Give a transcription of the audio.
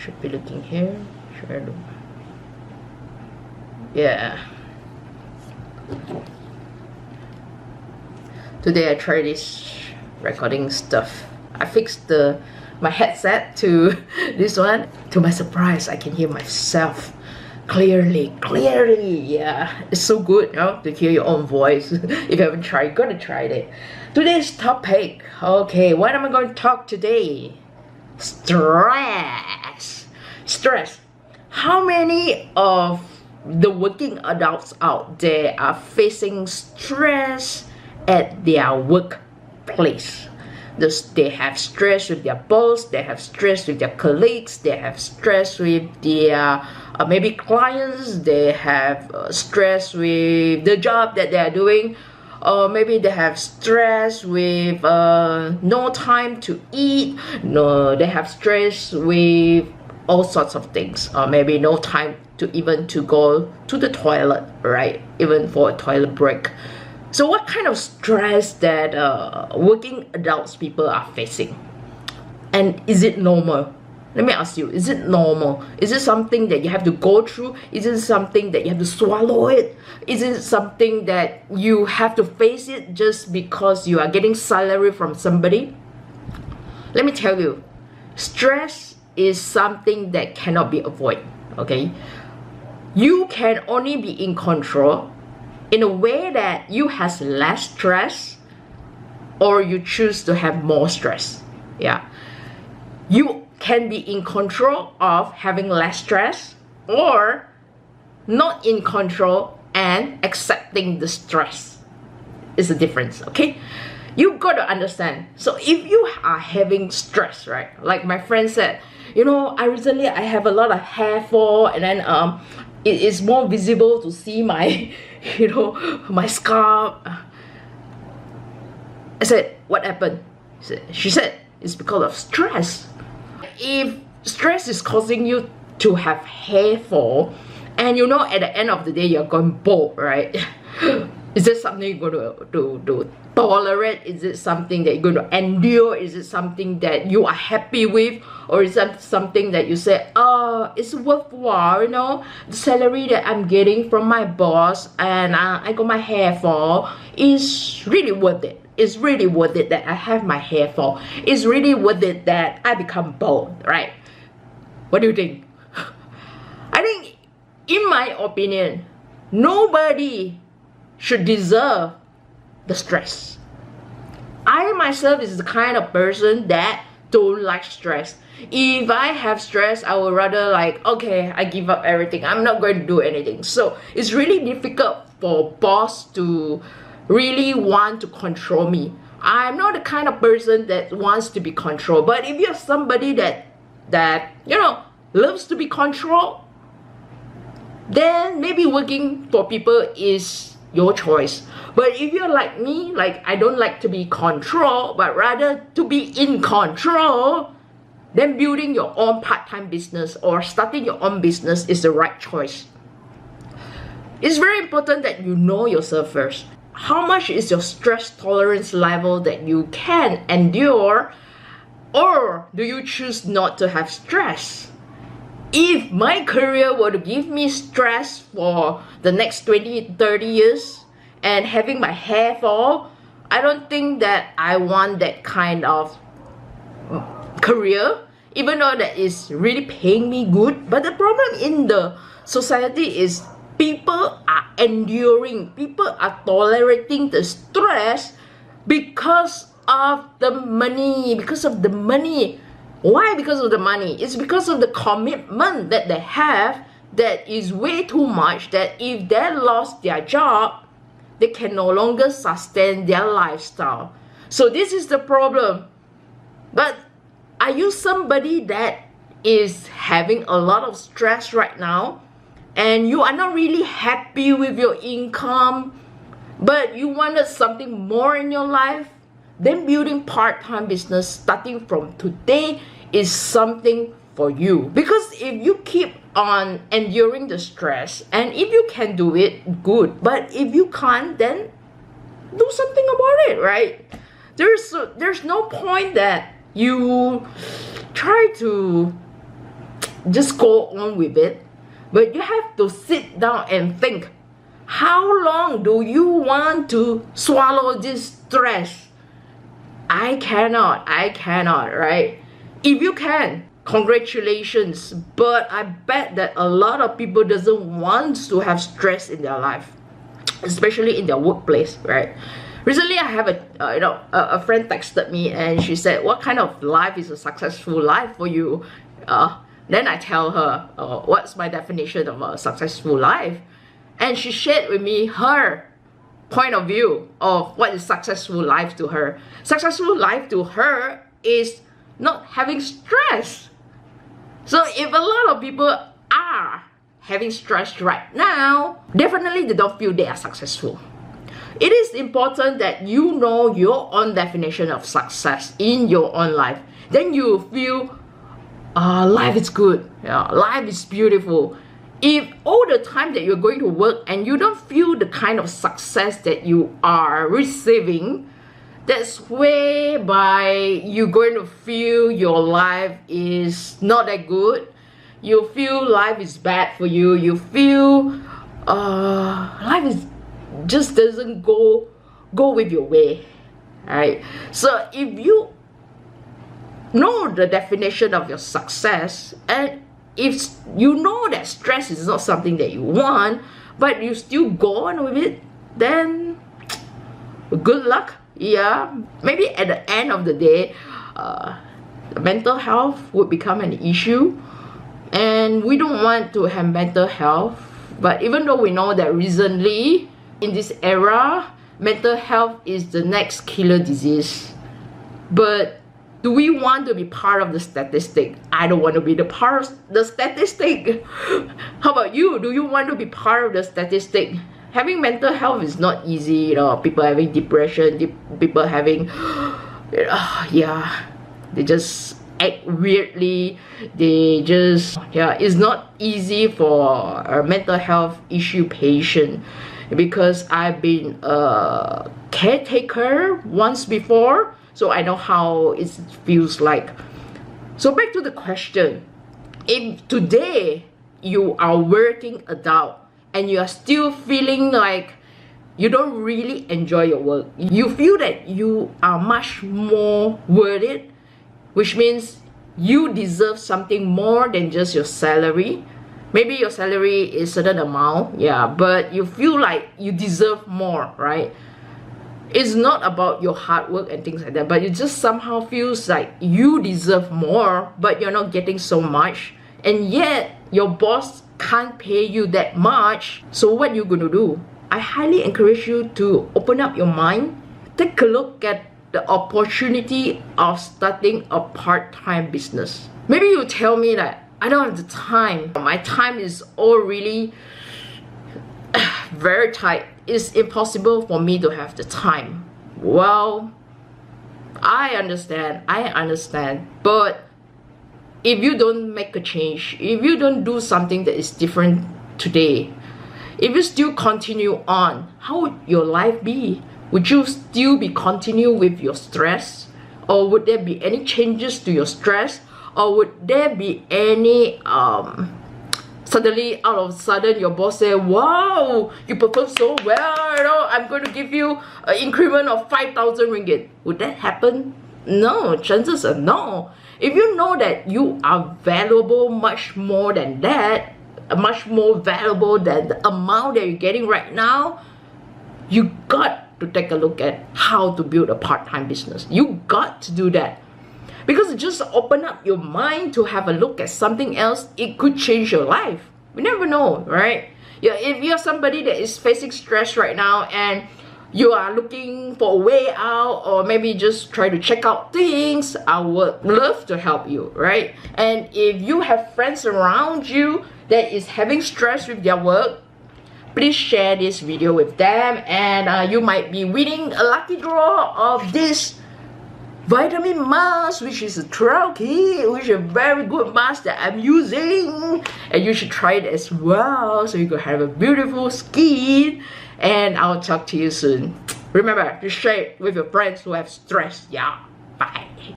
Should be looking here. Should I look? Yeah. Today I tried this recording stuff. I fixed my headset to this one. To my surprise, I can hear myself clearly. Yeah, it's so good, you know, to hear your own voice. If you haven't tried, gotta try it. Today's topic. Okay, what am I going to talk today? Stress. How many of the working adults out there are facing stress at their workplace? They have stress with their boss, they have stress with their colleagues, they have stress with their maybe clients, they have stress with the job that they are doing, or maybe they have stress with no time to eat, no, they have stress with all sorts of things, or maybe no time to even to go to the toilet, right? Even for a toilet break. So what kind of stress that working adults people are facing? And is it normal? Let me ask you, is it normal? Is it something that you have to go through? Is it something that you have to swallow it? Is it something that you have to face it just because you are getting salary from somebody? Let me tell you, stress is something that cannot be avoided, okay? You can only be in control in a way that you have less stress, or you choose to have more stress. Yeah, you can be in control of having less stress, or not in control and accepting the stress. Is the difference, okay? You got to understand. So if you are having stress, right, like my friend said, you know, I have a lot of hair fall, and then it is more visible to see my you know, my scalp. I said, what happened? She said, it's because of stress. If stress is causing you to have hair fall, and you know at the end of the day you're going bald, right? Is this something you're going to tolerate? Is it something that you're going to endure? Is it something that you are happy with? Or is that something that you say, oh, it's worthwhile, you know, the salary that I'm getting from my boss, and I got my hair fall, is really worth it. It's really worth it that I have my hair fall. It's really worth it that I become bald, right? What do you think? I think, in my opinion, nobody should deserve the stress. I myself is the kind of person that don't like stress. If I have stress, I would rather like, okay, I give up everything. I'm not going to do anything. So it's really difficult for boss to really want to control me. I'm not the kind of person that wants to be controlled. But if you're somebody that you know loves to be controlled, then maybe working for people is your choice. But if you're like me, like I don't like to be controlled, but rather to be in control, then building your own part-time business or starting your own business is the right choice. It's very important that you know yourself first. How much is your stress tolerance level that you can endure, or do you choose not to have stress? If my career were to give me stress for the next 20-30 years and having my hair fall, I don't think that I want that kind of career, even though that is really paying me good. But the problem in the society is people are enduring, people are tolerating the stress because of the money, Why because of the money? It's because of the commitment that they have that is way too much, that if they lost their job, they can no longer sustain their lifestyle. So this is the problem. But are you somebody that is having a lot of stress right now, and you are not really happy with your income, but you wanted something more in your life? Then building part-time business starting from today is something for you. Because if you keep on enduring the stress, and if you can do it, good. But if you can't, then do something about it, right? There's no point that you try to just go on with it. But you have to sit down and think, how long do you want to swallow this stress? I cannot, right? If you can, congratulations. But I bet that a lot of people doesn't want to have stress in their life, especially in their workplace, right? Recently, I have a friend texted me and she said, what kind of life is a successful life for you? Then I tell her, what's my definition of a successful life? And she shared with me her point of view of what is successful life to her. Successful life to her is not having stress. So if a lot of people are having stress right now, definitely they don't feel they are successful. It is important that you know your own definition of success in your own life. Then you feel life is good, life is beautiful. If all the time that you're going to work and you don't feel the kind of success that you are receiving, that's whereby you're going to feel your life is not that good. You feel life is bad for you. You feel life is just doesn't go with your way, right? So if you know the definition of your success, and if you know that stress is not something that you want, but you still go on with it, then good luck. Yeah, maybe at the end of the day, mental health would become an issue, and we don't want to have mental health. But even though we know that recently in this era, mental health is the next killer disease, but do we want to be part of the statistic? I don't want to be the part of the statistic. How about you? Do you want to be part of the statistic? Having mental health is not easy, people having depression, people having, they just act weirdly. They just, it's not easy for a mental health issue patient, because I've been a caretaker once before, so I know how it feels like. So back to the question, if today you are working adult and you are still feeling like you don't really enjoy your work, you feel that you are much more worth it, which means you deserve something more than just your salary. Maybe your salary is a certain amount, but you feel like you deserve more, right? It's not about your hard work and things like that, but it just somehow feels like you deserve more, but you're not getting so much, and yet your boss can't pay you that much. So what are you gonna do? I highly encourage you to open up your mind, take a look at the opportunity of starting a part-time business. Maybe you tell me that I don't have the time. My time is all really very tight. It's impossible for me to have the time. Well, I understand, but if you don't make a change, if you don't do something that is different today, if you still continue on, how would your life be? Would you still be continue with your stress? Or would there be any changes to your stress? Or would there be any suddenly out of sudden your boss say, wow, you perform so well, I'm going to give you an increment of 5,000 ringgit. Would that happen? No, chances are no. If you know that you are valuable much more than that, much more valuable than the amount that you're getting right now, you got to take a look at how to build a part-time business. You got to do that. Because just open up your mind to have a look at something else, it could change your life. We never know, right? If you're somebody that is facing stress right now and you are looking for a way out, or maybe just try to check out things, I would love to help you, right? And if you have friends around you that is having stress with their work, please share this video with them, and you might be winning a lucky draw of this vitamin mask, which is a trial kit, which is a very good mask that I'm using, and you should try it as well so you can have a beautiful skin. And I'll talk to you soon. Remember to share it with your friends who have stress. Bye.